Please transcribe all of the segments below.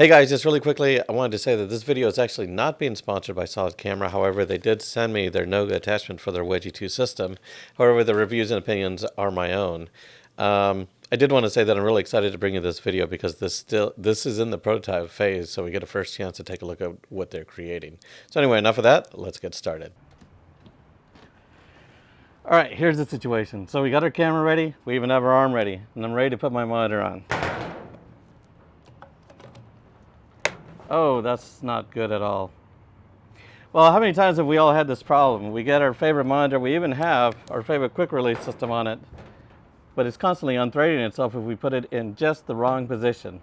Hey guys, just really quickly, I wanted to say that this video is actually not being sponsored by Solid Camera. However, they did send me their Noga attachment for their Wedgie 2 system. However, the reviews and opinions are my own. I did want to say that I'm really excited to bring you this video because this is in the prototype phase, so we get a first chance to take a look at what they're creating. So anyway, enough of that. Let's get started. All right, here's the situation. So we got our camera ready. We even have our arm ready, and I'm ready to put my monitor on. Oh, that's not good at all. Well, how many times have we all had this problem? We get our favorite monitor, we even have our favorite quick release system on it, but it's constantly unthreading itself if we put it in just the wrong position.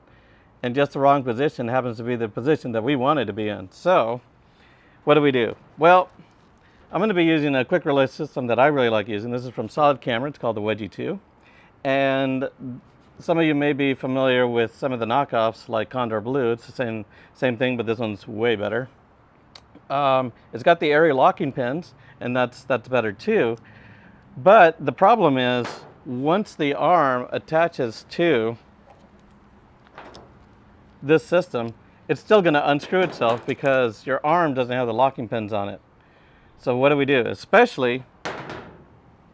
And just the wrong position happens to be the position that we want it to be in. So, what do? Well, I'm going to be using a quick release system that I really like using. This is from Solid Camera. It's called the Wedgie 2. And some of you may be familiar with some of the knockoffs like Kondor Blue. It's the same thing, but this one's way better. It's got the area locking pins, and that's better too. But the problem is, once the arm attaches to this system, it's still going to unscrew itself because your arm doesn't have the locking pins on it. So what do? Especially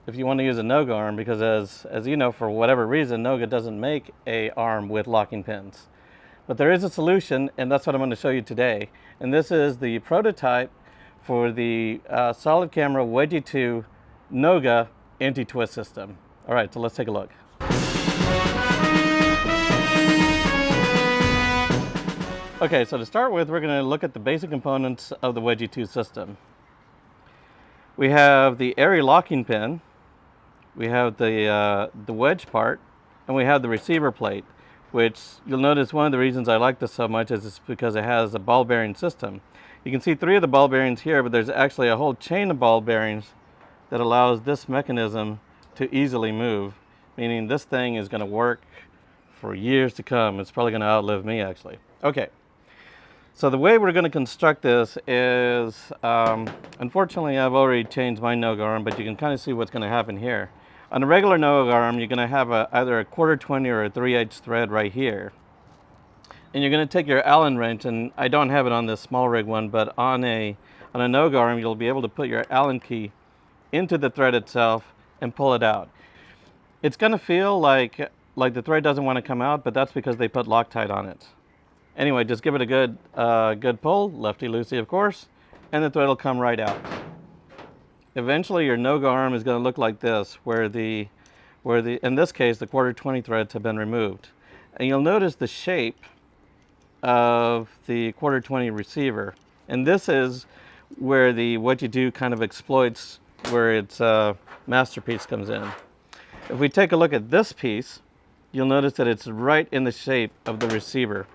if you want to use a Noga arm, because as you know, for whatever reason, Noga doesn't make a arm with locking pins. But there is a solution, and that's what I'm going to show you today. And this is the prototype for the Solid Camera Wedgie 2 Noga anti-twist system. All right, so let's take a look. Okay, so to start with, we're going to look at the basic components of the Wedgie 2 system. We have the area locking pin, we have the wedge part, and we have the receiver plate, which you'll notice one of the reasons I like this so much is it's because it has a ball bearing system. You can see 3 of the ball bearings here, but there's actually a whole chain of ball bearings that allows this mechanism to easily move, meaning this thing is going to work for years to come. It's probably going to outlive me, actually. Okay, so the way we're going to construct this is, unfortunately I've already changed my Noga arm, but you can kind of see what's going to happen here. On a regular Noga arm, you're going to have either a 1/4 20 or a 3/8 thread right here. And you're going to take your Allen wrench, and I don't have it on this small rig one, but on a Noga arm, you'll be able to put your Allen key into the thread itself and pull it out. It's going to feel like the thread doesn't want to come out, but that's because they put Loctite on it. Anyway, just give it a good pull, lefty-loosey of course, and the thread will come right out. Eventually your Noga arm is going to look like this, where in this case the 1/4 20 threads have been removed. And you'll notice the shape of the 1/4 20 receiver. And this is where the Wedgie 2 kind of exploits where its masterpiece comes in. If we take a look at this piece, you'll notice that it's right in the shape of the receiver.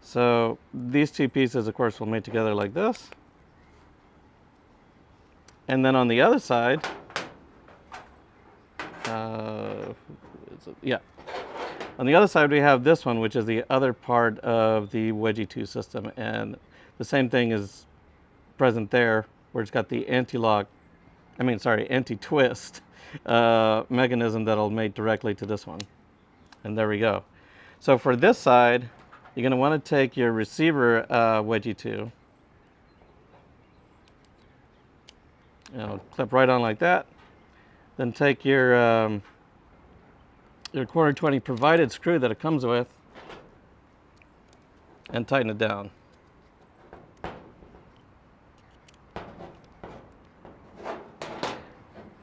So these 2 pieces, of course, will mate together like this. And then on the other side, on the other side we have this one, which is the other part of the Wedgie 2 system. And the same thing is present there, where it's got the anti-twist mechanism that'll mate directly to this one. And there we go. So for this side, you're going to want to take your receiver Wedgie 2. Clip right on like that. Then take your 1/4 20 provided screw that it comes with and tighten it down.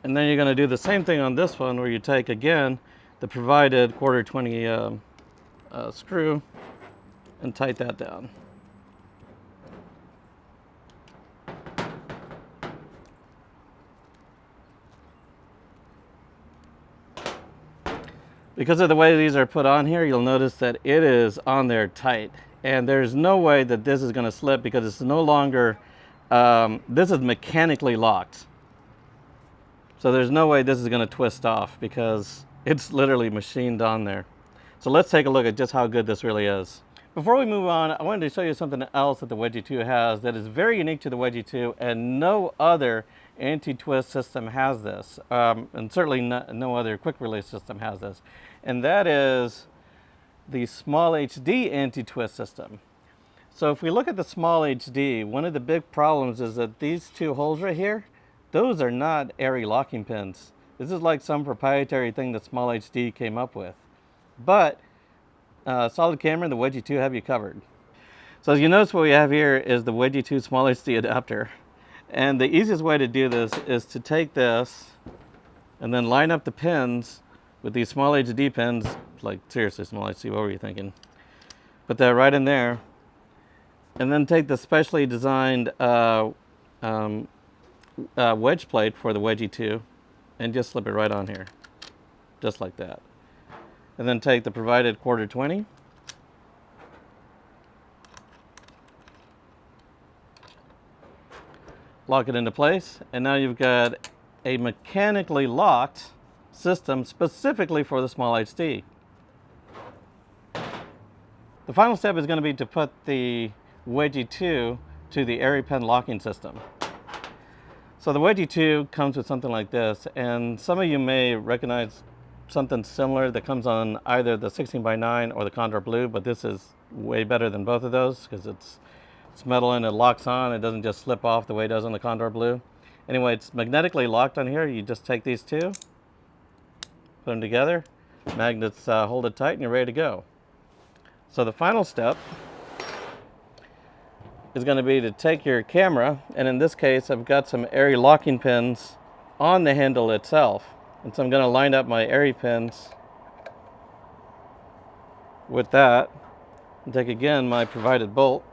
And then you're going to do the same thing on this one, where you take again the provided 1/4 20 screw and tighten that down. Because of the way these are put on here, you'll notice that it is on there tight. And there's no way that this is going to slip because it's no longer, this is mechanically locked. So there's no way this is going to twist off because it's literally machined on there. So let's take a look at just how good this really is. Before we move on, I wanted to show you something else that the Wedgie 2 has that is very unique to the Wedgie 2, and no other anti-twist system has this, and certainly no other quick release system has this. And that is the small HD anti-twist system. So if we look at the small HD, one of the big problems is that these two holes right here, those are not airy locking pins. This is like some proprietary thing that small HD came up with. But solid camera and the Wedgie 2 have you covered. So as you notice, what we have here is the Wedgie 2 small HD adapter. And the easiest way to do this is to take this and then line up the pins with these small HD pins. Like, seriously, small HD, what were you thinking? Put that right in there. And then take the specially designed wedge plate for the Wedgie 2 and just slip it right on here. Just like that. And then take the provided 1/4-20. Lock it into place, and now you've got a mechanically locked system specifically for the small HD. The final step is going to be to put the Wedgie 2 to the airy pen locking system. So the Wedgie 2 comes with something like this, and some of you may recognize something similar that comes on either the 16x9 or the Kondor Blue, but this is way better than both of those because it's metal and it locks on. It doesn't just slip off the way it does on the Kondor Blue. Anyway, it's magnetically locked on here. You just take these two, put them together, magnets hold it tight, and you're ready to go. So the final step is going to be to take your camera, and in this case I've got some airy locking pins on the handle itself. And so I'm going to line up my airy pins with that and take again my provided bolt.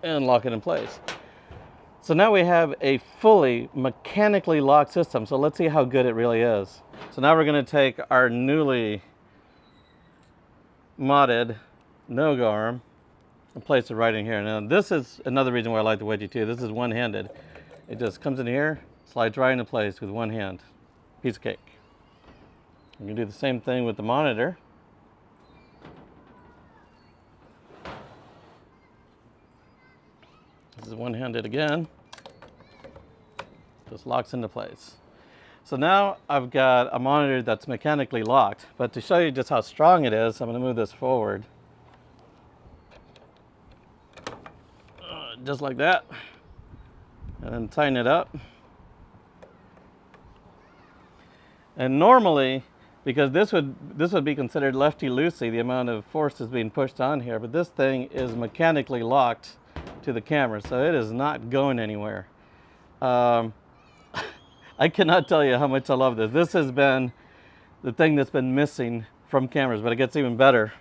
And lock it in place. So now we have a fully mechanically locked system. So let's see how good it really is. So now we're going to take our newly modded Noga arm and place it right in here. Now this is another reason why I like the Wedgie 2. This is one-handed. It just comes in here, slides right into place with one hand. Piece of cake. You can do the same thing with the monitor. This is one-handed again. Just locks into place. So now I've got a monitor that's mechanically locked, but to show you just how strong it is, I'm going to move this forward. Just like that. And then tighten it up. And normally, because this would be considered lefty-loosey, the amount of force is being pushed on here, but this thing is mechanically locked to the camera, so it is not going anywhere. I cannot tell you how much I love this. This has been the thing that's been missing from cameras, but it gets even better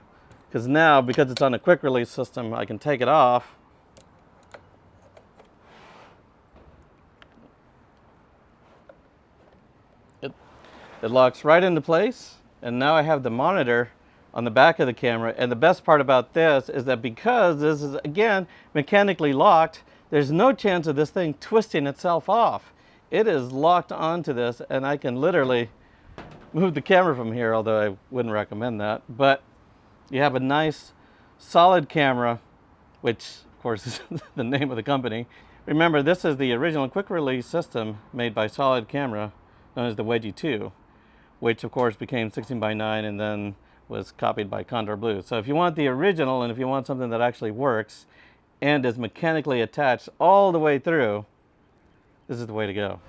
because now, because it's on a quick release system, I can take it off. It locks right into place, and now I have the monitor on the back of the camera. And the best part about this is that because this is, again, mechanically locked, there's no chance of this thing twisting itself off. It is locked onto this, and I can literally move the camera from here, although I wouldn't recommend that. But you have a nice, solid camera, which, of course, is the name of the company. Remember, this is the original quick-release system made by Solid Camera, known as the Wedgie 2, which, of course, became 16x9 and then was copied by Kondor Blue. So if you want the original, and if you want something that actually works and is mechanically attached all the way through, this is the way to go.